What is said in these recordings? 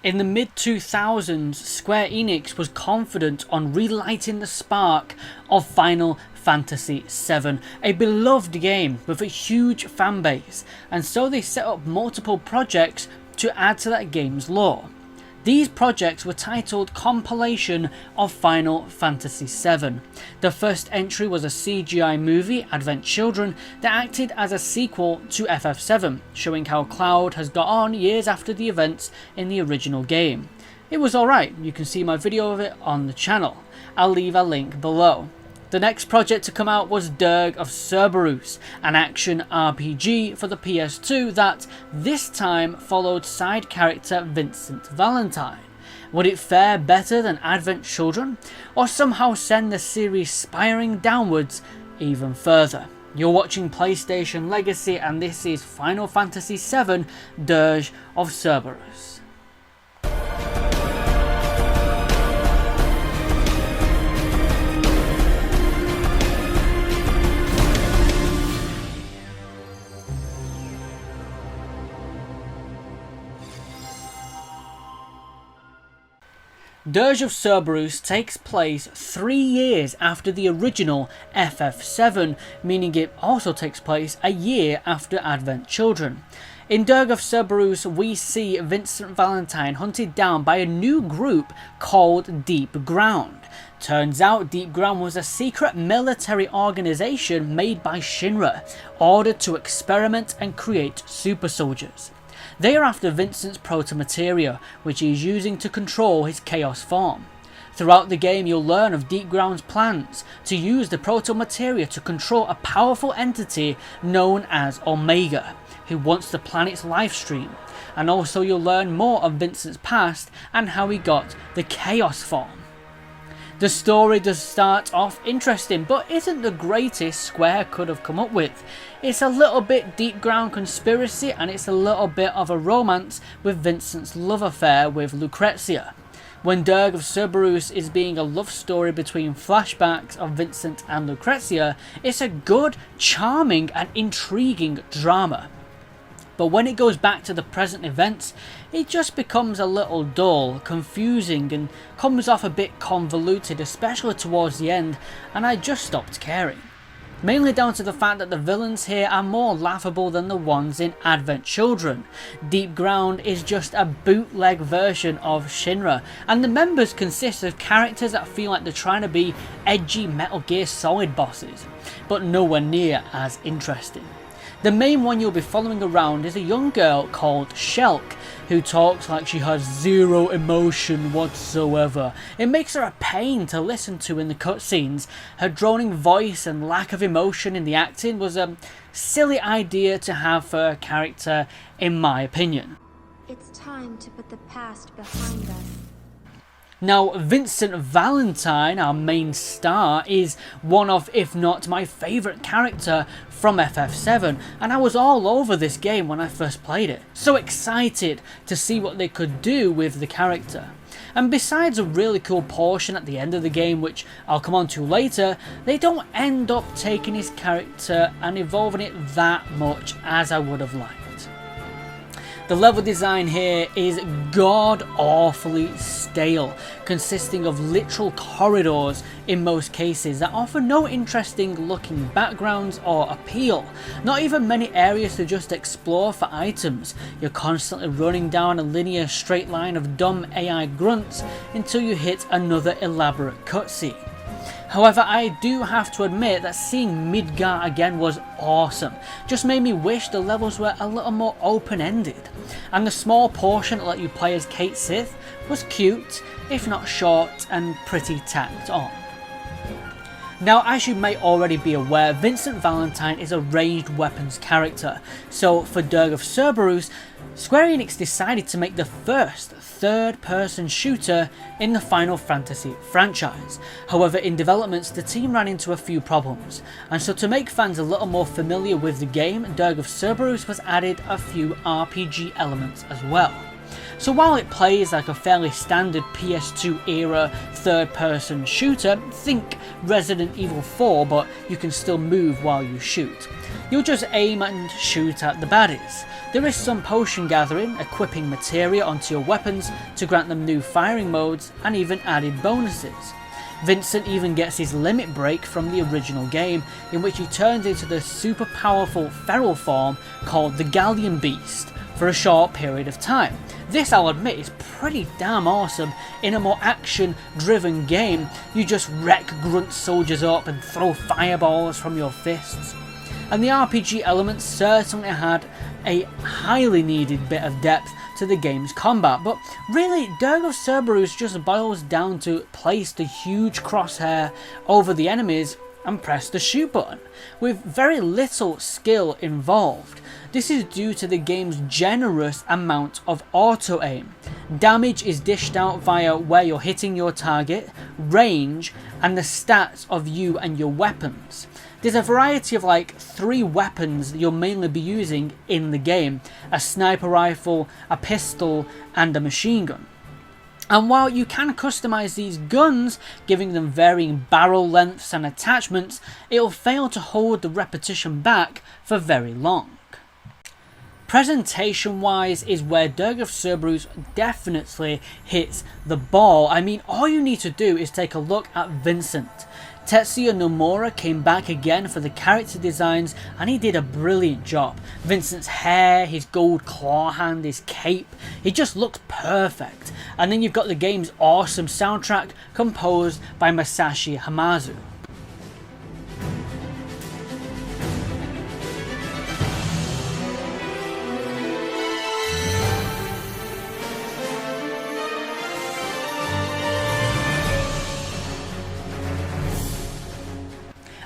In the mid-2000s, Square Enix was confident on relighting the spark of Final Fantasy VII, a beloved game with a huge fanbase, and so they set up multiple projects to add to that game's lore. These projects were titled Compilation of Final Fantasy VII. The first entry was a CGI movie, Advent Children, that acted as a sequel to FF7, showing how Cloud has got on years after the events in the original game. It was alright, you can see my video of it on the channel. I'll leave a link below. The next project to come out was Dirge of Cerberus, an action RPG for the PS2 that, this time, followed side character Vincent Valentine. Would it fare better than Advent Children, or somehow send the series spiraling downwards even further? You're watching PlayStation Legacy, and this is Final Fantasy VII Dirge of Cerberus. Dirge of Cerberus takes place 3 years after the original FF7, meaning it also takes place a year after Advent Children. In Dirge of Cerberus, we see Vincent Valentine hunted down by a new group called Deep Ground. Turns out Deep Ground was a secret military organization made by Shinra, ordered to experiment and create super soldiers. They are after Vincent's proto-materia, which he is using to control his chaos form. Throughout the game, you'll learn of Deep Ground's plans to use the proto-materia to control a powerful entity known as Omega, who wants the planet's lifestream, and also you'll learn more of Vincent's past and how he got the chaos form. The story does start off interesting, but isn't the greatest Square could have come up with. It's a little bit Deep Ground conspiracy, and it's a little bit of a romance with Vincent's love affair with Lucrezia. When Dirge of Cerberus is being a love story between flashbacks of Vincent and Lucrezia, it's a good, charming and intriguing drama. But when it goes back to the present events, it just becomes a little dull, confusing, and comes off a bit convoluted, especially towards the end, and I just stopped caring. Mainly down to the fact that the villains here are more laughable than the ones in Advent Children. Deep Ground is just a bootleg version of Shinra, and the members consist of characters that feel like they're trying to be edgy Metal Gear Solid bosses, but nowhere near as interesting. The main one you'll be following around is a young girl called Shelk, who talks like she has zero emotion whatsoever. It makes her a pain to listen to in the cutscenes. Her droning voice and lack of emotion in the acting was a silly idea to have for a character, in my opinion. It's time to put the past behind us. Now, Vincent Valentine, our main star, is one of, if not my favourite character from FF7, and I was all over this game when I first played it. So excited to see what they could do with the character. And besides a really cool portion at the end of the game, which I'll come on to later, they don't end up taking his character and evolving it that much as I would have liked. The level design here is god-awfully stale, consisting of literal corridors in most cases that offer no interesting looking backgrounds or appeal. Not even many areas to just explore for items. You're constantly running down a linear straight line of dumb AI grunts until you hit another elaborate cutscene. However, I do have to admit that seeing Midgar again was awesome. Just made me wish the levels were a little more open-ended. And the small portion that let you play as Cait Sith was cute, if not short and pretty tacked on. Now, as you may already be aware, Vincent Valentine is a ranged weapons character, so for Dirge of Cerberus, Square Enix decided to make the first third-person shooter in the Final Fantasy franchise. However, in developments, the team ran into a few problems, and so to make fans a little more familiar with the game, Dirge of Cerberus was added a few RPG elements as well. So while it plays like a fairly standard PS2 era third-person shooter, think Resident Evil 4, but you can still move while you shoot. You'll just aim and shoot at the baddies. There is some potion gathering, equipping materia onto your weapons to grant them new firing modes, and even added bonuses. Vincent even gets his limit break from the original game, in which he turns into the super powerful feral form called the Galleon Beast for a short period of time. This, I'll admit, is pretty damn awesome. In a more action-driven game, you just wreck grunt soldiers up and throw fireballs from your fists. And the RPG elements certainly had a highly needed bit of depth to the game's combat, but really Dirge of Cerberus just boils down to place the huge crosshair over the enemies and press the shoot button, with very little skill involved. This is due to the game's generous amount of auto-aim. Damage is dished out via where you're hitting your target, range, and the stats of you and your weapons. There's a variety of like 3 weapons that you'll mainly be using in the game: a sniper rifle, a pistol, and a machine gun. And while you can customize these guns, giving them varying barrel lengths and attachments, it'll fail to hold the repetition back for very long. Presentation wise is where Dirge of Cerberus definitely hits the ball. I mean, all you need to do is take a look at Vincent. Tetsuya Nomura came back again for the character designs, and he did a brilliant job. Vincent's hair, his gold claw hand, his cape, he just looks perfect. And then you've got the game's awesome soundtrack composed by Masashi Hamauzu.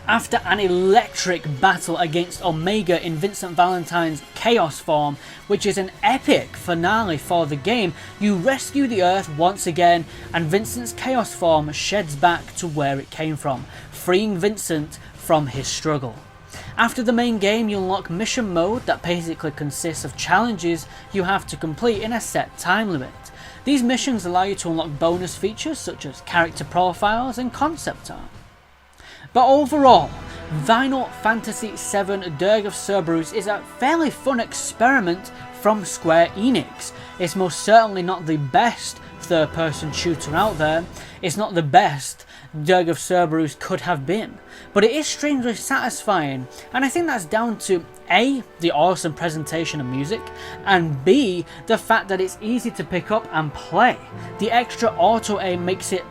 After an electric battle against Omega in Vincent Valentine's Chaos form, which is an epic finale for the game, you rescue the Earth once again, and Vincent's Chaos form sheds back to where it came from, freeing Vincent from his struggle. After the main game, you unlock mission mode that basically consists of challenges you have to complete in a set time limit. These missions allow you to unlock bonus features such as character profiles and concept art. But overall, Final Fantasy VII Dirge of Cerberus is a fairly fun experiment from Square Enix. It's most certainly not the best third-person shooter out there. It's not the best Dirge of Cerberus could have been, but it is strangely satisfying, and I think that's down to A, the awesome presentation and music, and B, the fact that it's easy to pick up and play. The extra auto-aim makes it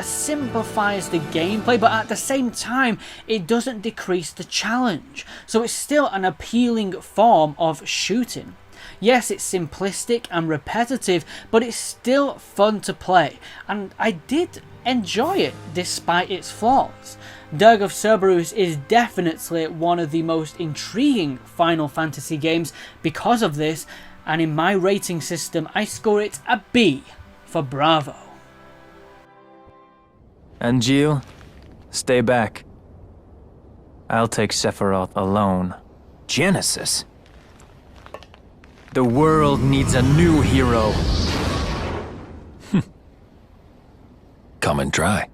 simplifies the gameplay, but at the same time it doesn't decrease the challenge, so it's still an appealing form of shooting. Yes, it's simplistic and repetitive, but it's still fun to play, and I did enjoy it despite its flaws. Dirge of Cerberus is definitely one of the most intriguing Final Fantasy games because of this, and in my rating system I score it a B for Bravo. And Jill, stay back. I'll take Sephiroth alone. Genesis? The world needs a new hero. Come and try.